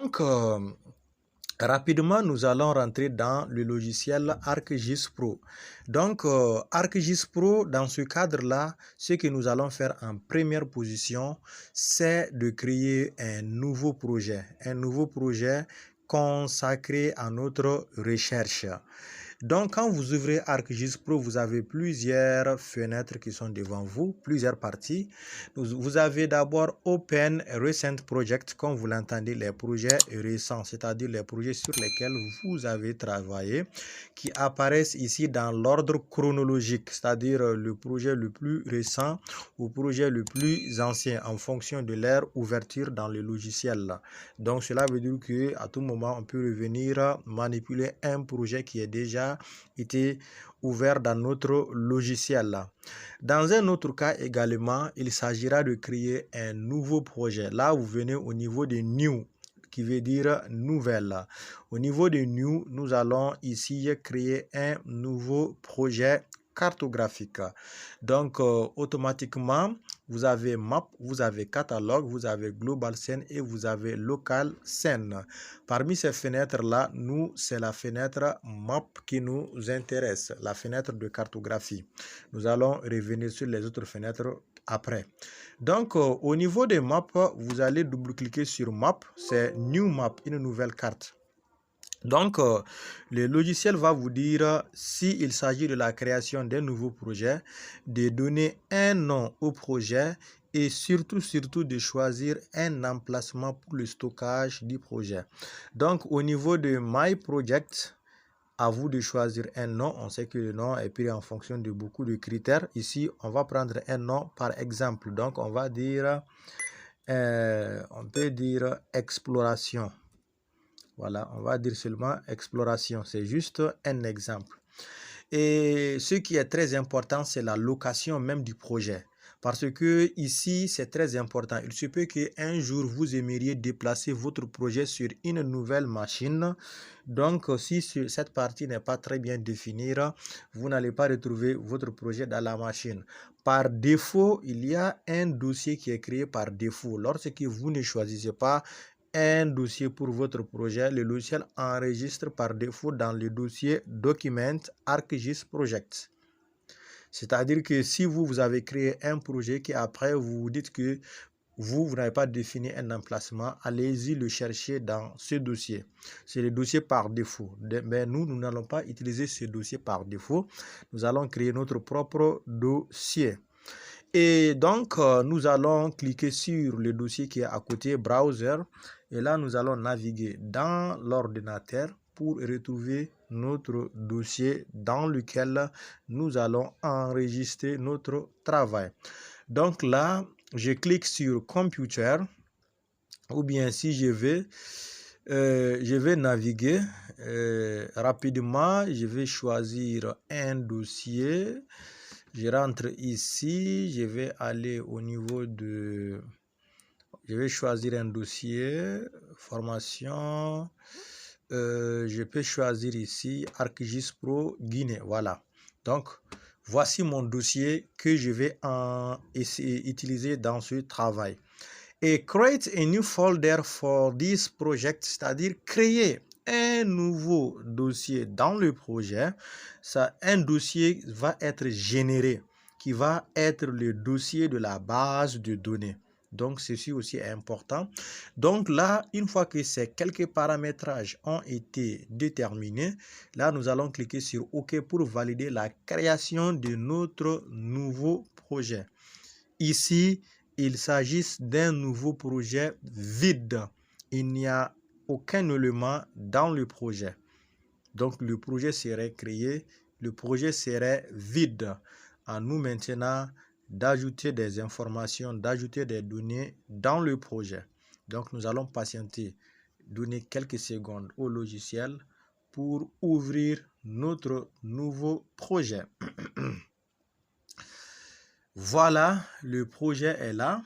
Donc, rapidement, nous allons rentrer dans le logiciel ArcGIS Pro. Donc, ArcGIS Pro, dans ce cadre-là, ce que nous allons faire en première position, c'est de créer un nouveau projet consacré à notre recherche. Donc, quand vous ouvrez ArcGIS Pro, vous avez plusieurs fenêtres qui sont devant vous, plusieurs parties. Vous avez d'abord Open Recent Project, comme vous l'entendez, les projets récents, c'est-à-dire les projets sur lesquels vous avez travaillé, qui apparaissent ici dans l'ordre chronologique, c'est-à-dire le projet le plus récent au projet le plus ancien, en fonction de leur ouverture dans le logiciel. Donc, cela veut dire qu'à tout moment, on peut revenir manipuler un projet qui est déjà été ouvert dans notre logiciel. Dans un autre cas également, il s'agira de créer un nouveau projet. Là, vous venez au niveau de New, qui veut dire nouvelle. Au niveau de New, nous allons ici créer un nouveau projet cartographique. Donc, automatiquement, vous avez Map, vous avez Catalogue, vous avez Global Scene et vous avez Local Scene. Parmi ces fenêtres-là, c'est la fenêtre Map qui nous intéresse, la fenêtre de cartographie. Nous allons revenir sur les autres fenêtres après. Donc, au niveau des maps, vous allez double-cliquer sur Map, c'est New Map, une nouvelle carte. Donc, le logiciel va vous dire s'il s'agit de la création d'un nouveau projet, de donner un nom au projet et surtout de choisir un emplacement pour le stockage du projet. Donc, au niveau de My Project, à vous de choisir un nom. On sait que le nom est pris en fonction de beaucoup de critères. Ici, on va prendre un nom par exemple. Donc, on va dire, on peut dire exploration. Voilà, on va dire seulement exploration. C'est juste un exemple. Et ce qui est très important, c'est la location même du projet. Parce que ici, c'est très important. Il se peut qu'un jour, vous aimeriez déplacer votre projet sur une nouvelle machine. Donc, si cette partie n'est pas très bien définie, vous n'allez pas retrouver votre projet dans la machine. Par défaut, il y a un dossier qui est créé par défaut. Lorsque vous ne choisissez pas un dossier pour votre projet, le logiciel enregistre par défaut dans le dossier Document ArcGIS Project. C'est-à-dire que si vous avez créé un projet qui après vous vous dites que vous n'avez pas défini un emplacement, allez-y le chercher dans ce dossier. C'est le dossier par défaut. Mais nous n'allons pas utiliser ce dossier par défaut. Nous allons créer notre propre dossier. Et donc, nous allons cliquer sur le dossier qui est à côté, Browser. Et là, nous allons naviguer dans l'ordinateur pour retrouver notre dossier dans lequel nous allons enregistrer notre travail. Donc là, je clique sur Computer. Ou bien si je vais naviguer rapidement. Je vais choisir un dossier. Je rentre ici, je vais aller au niveau de... Je vais choisir un dossier, formation. Je peux choisir ici ArcGIS Pro Guinée. Voilà. Donc, voici mon dossier que je vais utiliser dans ce travail. Et create a new folder for this project, c'est-à-dire créer un nouveau dossier dans le projet. Un dossier va être généré qui va être le dossier de la base de données. Donc, ceci aussi est important. Donc là, une fois que ces quelques paramétrages ont été déterminés, là, nous allons cliquer sur OK pour valider la création de notre nouveau projet. Ici, il s'agit d'un nouveau projet vide. Il n'y a aucun élément dans le projet. Donc, le projet serait créé, le projet serait vide. À nous maintenant d'ajouter des informations, d'ajouter des données dans le projet. Donc, nous allons patienter, donner quelques secondes au logiciel pour ouvrir notre nouveau projet. Voilà, le projet est là.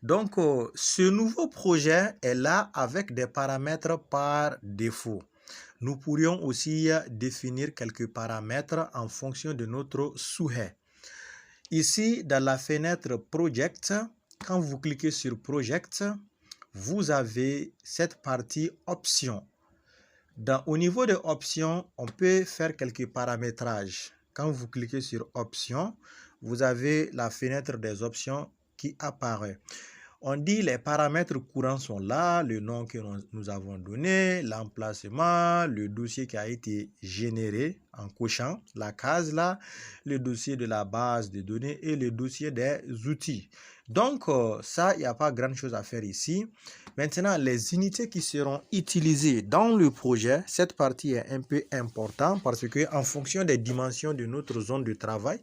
Donc, ce nouveau projet est là avec des paramètres par défaut. Nous pourrions aussi définir quelques paramètres en fonction de notre souhait. Ici, dans la fenêtre Project, quand vous cliquez sur Project, vous avez cette partie Options. Au niveau des options, on peut faire quelques paramétrages. Quand vous cliquez sur Options, vous avez la fenêtre des options qui apparaît. On dit les paramètres courants sont là, le nom que nous avons donné, l'emplacement, le dossier qui a été généré en cochant la case là, le dossier de la base de données et le dossier des outils. Donc ça, il n'y a pas grand chose à faire ici. Maintenant, les unités qui seront utilisées dans le projet, cette partie est un peu importante parce que en fonction des dimensions de notre zone de travail,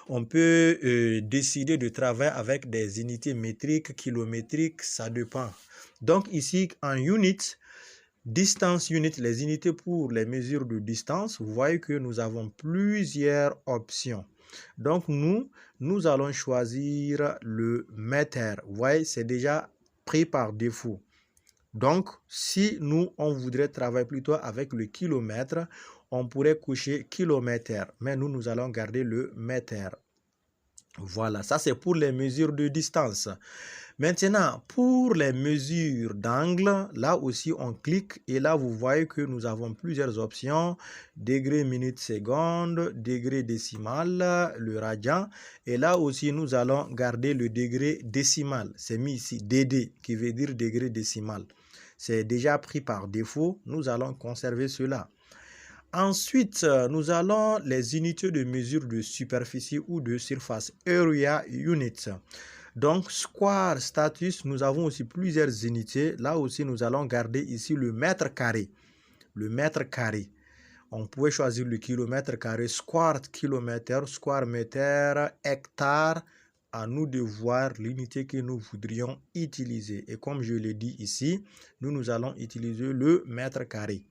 on peut décider de travailler avec des unités métriques, kilométriques, ça dépend. Donc ici, en unit, distance unit, les unités pour les mesures de distance, vous voyez que nous avons plusieurs options. Donc nous allons choisir le mètre. Vous voyez, c'est déjà pris par défaut. Donc, si on voudrait travailler plutôt avec le kilomètre, on pourrait cocher kilomètre, mais nous allons garder le mètre. Voilà, ça c'est pour les mesures de distance. Maintenant, pour les mesures d'angle, là aussi on clique et là vous voyez que nous avons plusieurs options. Degré, minute, seconde, degré décimal, le radian. Et là aussi nous allons garder le degré décimal. C'est mis ici DD qui veut dire degré décimal. C'est déjà pris par défaut. Nous allons conserver cela. Ensuite, nous allons les unités de mesure de superficie ou de surface, area unit. Donc, square status, nous avons aussi plusieurs unités. Là aussi, nous allons garder ici le mètre carré. Le mètre carré. On pouvait choisir le kilomètre carré, square kilomètre, square mètre, hectare. À nous de voir l'unité que nous voudrions utiliser. Et comme je l'ai dit ici, nous allons utiliser le mètre carré.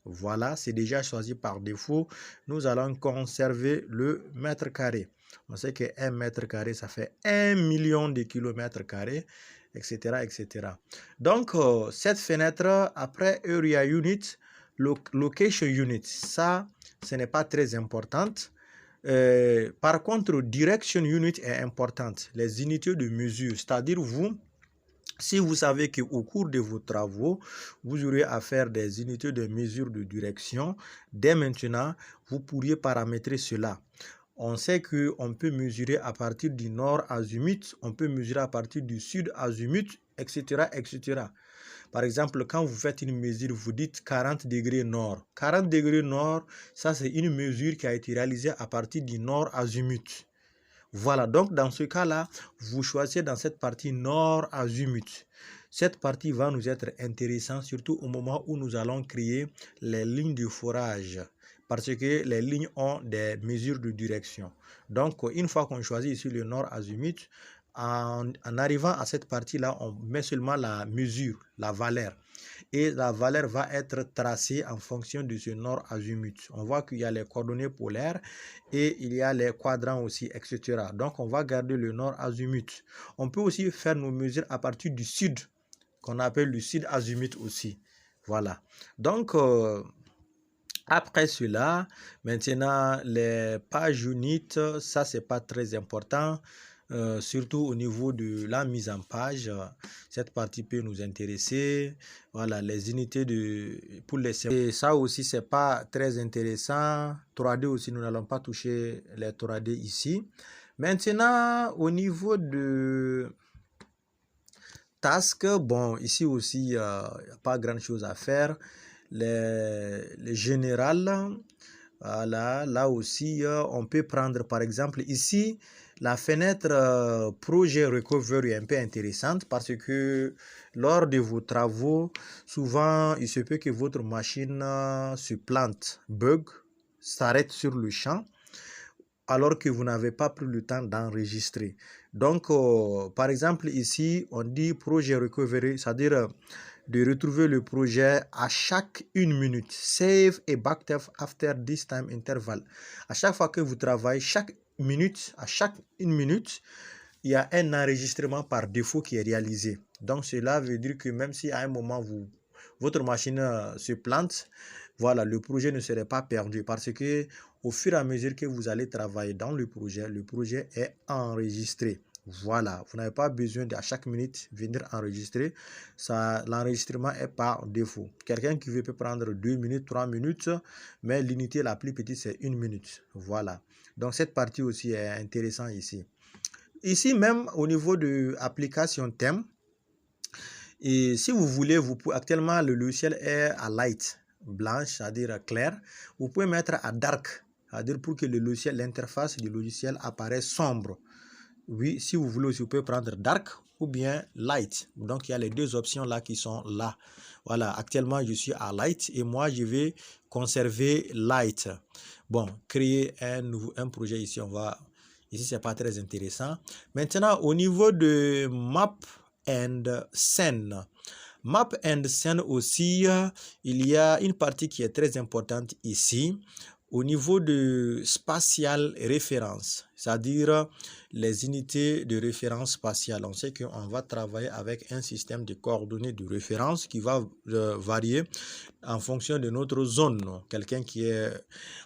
Voilà, c'est déjà choisi par défaut. Nous allons conserver le mètre carré. On sait que 1 mètre carré, ça fait 1 million de kilomètres carrés, etc., etc. Donc, cette fenêtre, après Area Unit, Location Unit, ça, ce n'est pas très important. Par contre, Direction Unit est importante. Les unités de mesure, c'est-à-dire vous, si vous savez qu'au cours de vos travaux, vous aurez à faire des unités de mesure de direction, dès maintenant, vous pourriez paramétrer cela. On sait qu'on peut mesurer à partir du nord azimut, on peut mesurer à partir du sud azimut, etc., etc. Par exemple, quand vous faites une mesure, vous dites 40 degrés nord. 40 degrés nord, ça c'est une mesure qui a été réalisée à partir du nord azimut. Voilà, donc dans ce cas-là, vous choisissez dans cette partie nord azimut. Cette partie va nous être intéressante, surtout au moment où nous allons créer les lignes de forage, parce que les lignes ont des mesures de direction. Donc, une fois qu'on choisit ici le nord azimut, en arrivant à cette partie-là, on met seulement la mesure, la valeur. Et la valeur va être tracée en fonction de ce nord azimut. On voit qu'il y a les coordonnées polaires et il y a les quadrants aussi, etc. Donc, on va garder le nord azimut. On peut aussi faire nos mesures à partir du sud, qu'on appelle le sud azimut aussi. Voilà. Donc, après cela, maintenant, les pages unit, ça, c'est pas très important. Surtout au niveau de la mise en page, cette partie peut nous intéresser. Voilà, les unités pour les... Et ça aussi, c'est pas très intéressant. 3D aussi, nous n'allons pas toucher les 3D ici. Maintenant, au niveau de task, bon, ici aussi, il n'y a pas grand chose à faire. Les générales, voilà, là aussi, on peut prendre par exemple ici, la fenêtre projet recovery est un peu intéressante parce que lors de vos travaux, souvent, il se peut que votre machine se plante, bug, s'arrête sur le champ, alors que vous n'avez pas pris le temps d'enregistrer. Donc, par exemple, ici, on dit projet recovery, c'est-à-dire de retrouver le projet à chaque 1 minute. Save et backup after this time interval. À chaque fois que vous travaillez, chaque minute, à chaque 1 minute, il y a un enregistrement par défaut qui est réalisé. Donc, cela veut dire que même si à un moment, votre machine se plante, voilà, le projet ne serait pas perdu parce que au fur et à mesure que vous allez travailler dans le projet est enregistré. Voilà, vous n'avez pas besoin à chaque minute venir enregistrer. L'enregistrement est par défaut. Quelqu'un qui veut peut prendre 2 minutes, 3 minutes, mais l'unité la plus petite c'est 1 minute. Voilà. Donc cette partie aussi est intéressante ici. Ici même au niveau de l'application thème, et si vous voulez, actuellement le logiciel est à light, blanche, c'est-à-dire clair. Vous pouvez mettre à dark, c'est-à-dire pour que le logiciel, l'interface du logiciel apparaisse sombre. Oui, si vous voulez aussi, vous pouvez prendre dark ou bien light. Donc, il y a les deux options là qui sont là. Voilà, actuellement, je suis à light et moi, je vais conserver light. Bon, créer un projet ici, ici, c'est pas très intéressant. Maintenant, au niveau de map and scène. Map and scène aussi, il y a une partie qui est très importante ici. Au niveau de spatial référence, c'est-à-dire les unités de référence spatiale, on sait qu'on va travailler avec un système de coordonnées de référence qui va varier en fonction de notre zone. Quelqu'un qui est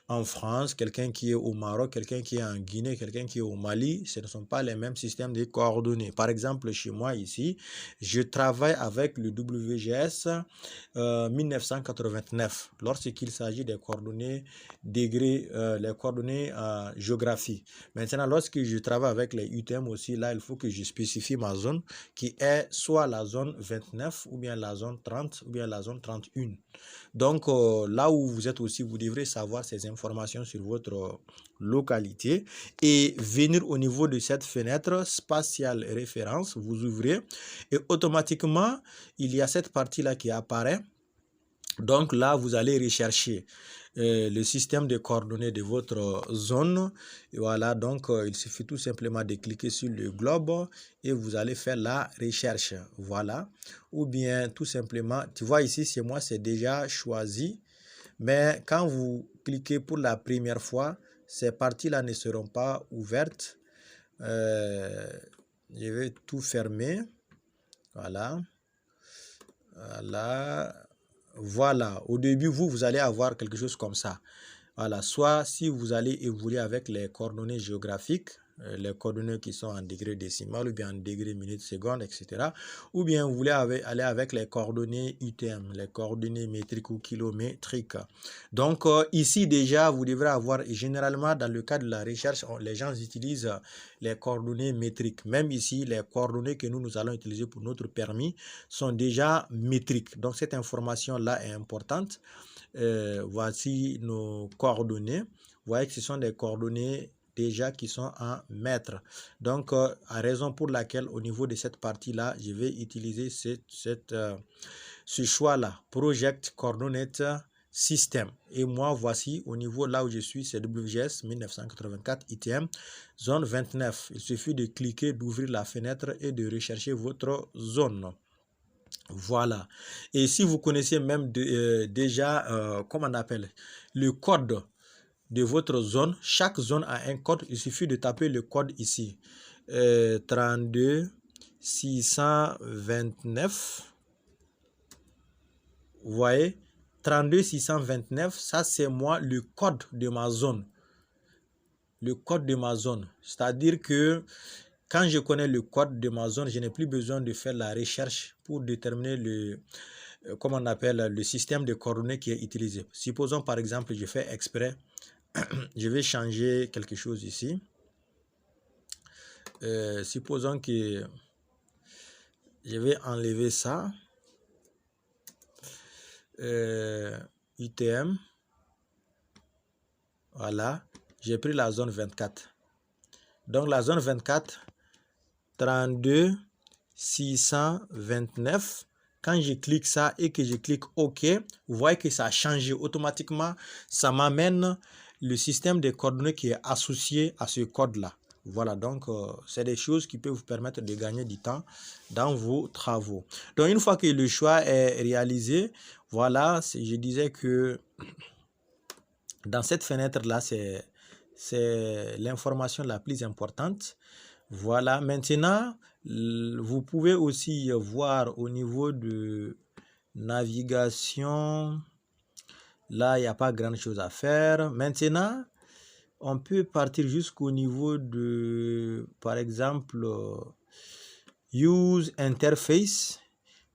en France, quelqu'un qui est au Maroc, quelqu'un qui est en Guinée, quelqu'un qui est au Mali, ce ne sont pas les mêmes systèmes de coordonnées. Par exemple, chez moi ici, je travaille avec le WGS 1989 lorsqu'il s'agit des coordonnées degrés, les coordonnées géographie. Maintenant, lorsque je travaille avec les UTM aussi, là, il faut que je spécifie ma zone qui est soit la zone 29 ou bien la zone 30 ou bien la zone 31. Donc, là où vous êtes aussi, vous devrez savoir ces informations sur votre localité et venir au niveau de cette fenêtre spatiale référence, vous ouvrez et automatiquement, il y a cette partie-là qui apparaît. Donc là, vous allez rechercher le système de coordonnées de votre zone. Et voilà, donc il suffit tout simplement de cliquer sur le globe et vous allez faire la recherche. Voilà. Ou bien tout simplement, tu vois ici, chez moi, c'est déjà choisi. Mais quand vous cliquez pour la première fois, ces parties-là ne seront pas ouvertes. Je vais tout fermer. Voilà. Voilà, au début, vous allez avoir quelque chose comme ça. Voilà, soit si vous allez évoluer avec les coordonnées géographiques, les coordonnées qui sont en degré décimal ou bien en degré minute, seconde, etc. Ou bien vous voulez aller avec les coordonnées UTM, les coordonnées métriques ou kilométriques. Donc ici déjà, vous devrez avoir, généralement dans le cas de la recherche, les gens utilisent les coordonnées métriques. Même ici, les coordonnées que nous allons utiliser pour notre permis sont déjà métriques. Donc cette information-là est importante. Voici nos coordonnées. Vous voyez que ce sont des coordonnées déjà qui sont en mètres. Donc, à raison pour laquelle au niveau de cette partie-là, je vais utiliser ce choix-là, Project Coordinate System. Et moi, voici au niveau là où je suis, c'est WGS 1984 ITM, zone 29. Il suffit de cliquer, d'ouvrir la fenêtre et de rechercher votre zone. Voilà. Et si vous connaissez même déjà, comment on appelle, le code de votre zone, chaque zone a un code, il suffit de taper le code ici. 32 629. Vous voyez, 32 629, ça c'est moi le code de ma zone. Le code de ma zone. C'est-à-dire que quand je connais le code de ma zone, je n'ai plus besoin de faire la recherche pour déterminer comment on appelle, le système de coordonnées qui est utilisé. Supposons par exemple, je fais exprès, je vais changer quelque chose ici. Supposons que je vais enlever ça. ITM. Voilà. J'ai pris la zone 24. Donc la zone 24, 32 629. Quand je clique ça et que je clique OK, vous voyez que ça a changé automatiquement. Ça m'amène le système de coordonnées qui est associé à ce code-là. Voilà, donc c'est des choses qui peuvent vous permettre de gagner du temps dans vos travaux. Donc une fois que le choix est réalisé, voilà, je disais que dans cette fenêtre-là, c'est l'information la plus importante. Voilà, maintenant, vous pouvez aussi voir au niveau de navigation. Là, il n'y a pas grand chose à faire. Maintenant, On peut partir jusqu'au niveau de, par exemple, Use Interface.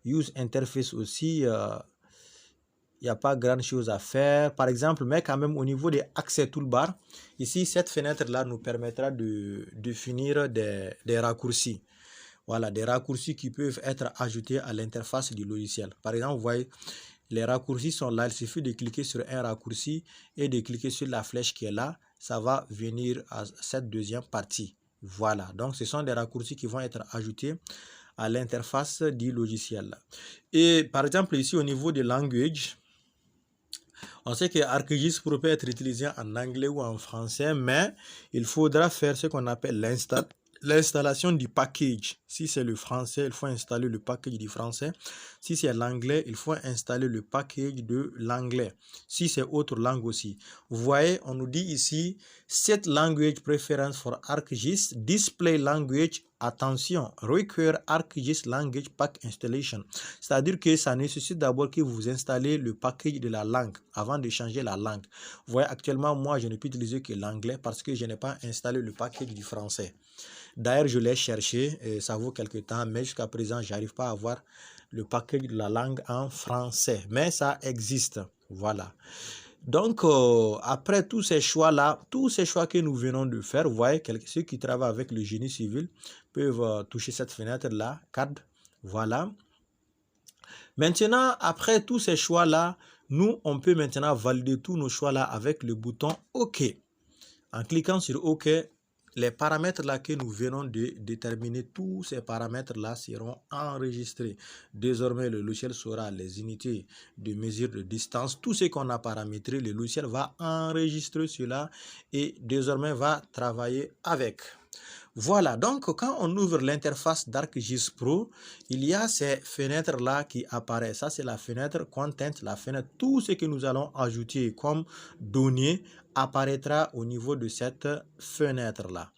Use Interface aussi, il n'y a pas grand chose à faire. Par exemple, mais quand même au niveau des accès toolbar, ici, cette fenêtre-là nous permettra de définir des raccourcis. Voilà, des raccourcis qui peuvent être ajoutés à l'interface du logiciel. Par exemple, vous voyez, les raccourcis sont là. Il suffit de cliquer sur un raccourci et de cliquer sur la flèche qui est là. Ça va venir à cette deuxième partie. Voilà, donc ce sont des raccourcis qui vont être ajoutés à l'interface du logiciel. Et par exemple, ici au niveau de language, on sait que ArcGIS Pro peut être utilisé en anglais ou en français, mais il faudra faire ce qu'on appelle l'installation du package. Si c'est le français, il faut installer le package du français. Si c'est l'anglais, il faut installer le package de l'anglais. Si c'est autre langue aussi. Vous voyez, on nous dit ici, set language preference for ArcGIS, display language, attention, require ArcGIS language pack installation. C'est-à-dire que ça nécessite d'abord que vous installez le package de la langue avant de changer la langue. Vous voyez, actuellement, moi, je ne peux utiliser que l'anglais parce que je n'ai pas installé le package du français. D'ailleurs, je l'ai cherché et ça vaut quelques temps, mais jusqu'à présent, je n'arrive pas à avoir le package de la langue en français. Mais ça existe. Voilà. Donc, après tous ces choix-là, tous ces choix que nous venons de faire, vous voyez, ceux qui travaillent avec le génie civil peuvent toucher cette fenêtre-là, CAD. Voilà. Maintenant, après tous ces choix-là, nous, on peut maintenant valider tous nos choix-là avec le bouton OK. En cliquant sur OK, les paramètres là que nous venons de déterminer, tous ces paramètres là seront enregistrés. Désormais, le logiciel saura les unités de mesure de distance, tout ce qu'on a paramétré, le logiciel va enregistrer cela et désormais va travailler avec. Voilà, donc quand on ouvre l'interface d'ArcGIS Pro, il y a ces fenêtres-là qui apparaissent. Ça, c'est la fenêtre Content, la fenêtre. Tout ce que nous allons ajouter comme données apparaîtra au niveau de cette fenêtre-là.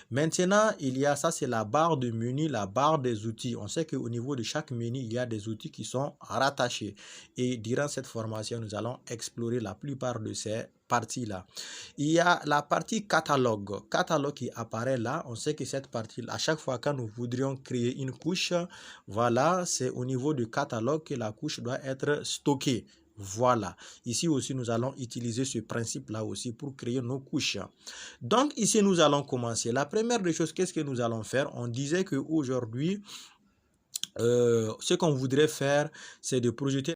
Maintenant, il y a, ça c'est la barre de menu, la barre des outils. On sait qu'au niveau de chaque menu, il y a des outils qui sont rattachés. Et durant cette formation, nous allons explorer la plupart de ces parties-là. Il y a la partie catalogue. Catalogue qui apparaît là. On sait que cette partie, à chaque fois quand nous voudrions créer une couche, voilà, c'est au niveau du catalogue que la couche doit être stockée. Voilà, ici aussi nous allons utiliser ce principe là aussi pour créer nos couches. Donc ici nous allons commencer. La première des choses, qu'est-ce que nous allons faire? On disait qu'aujourd'hui, ce qu'on voudrait faire, c'est de projeter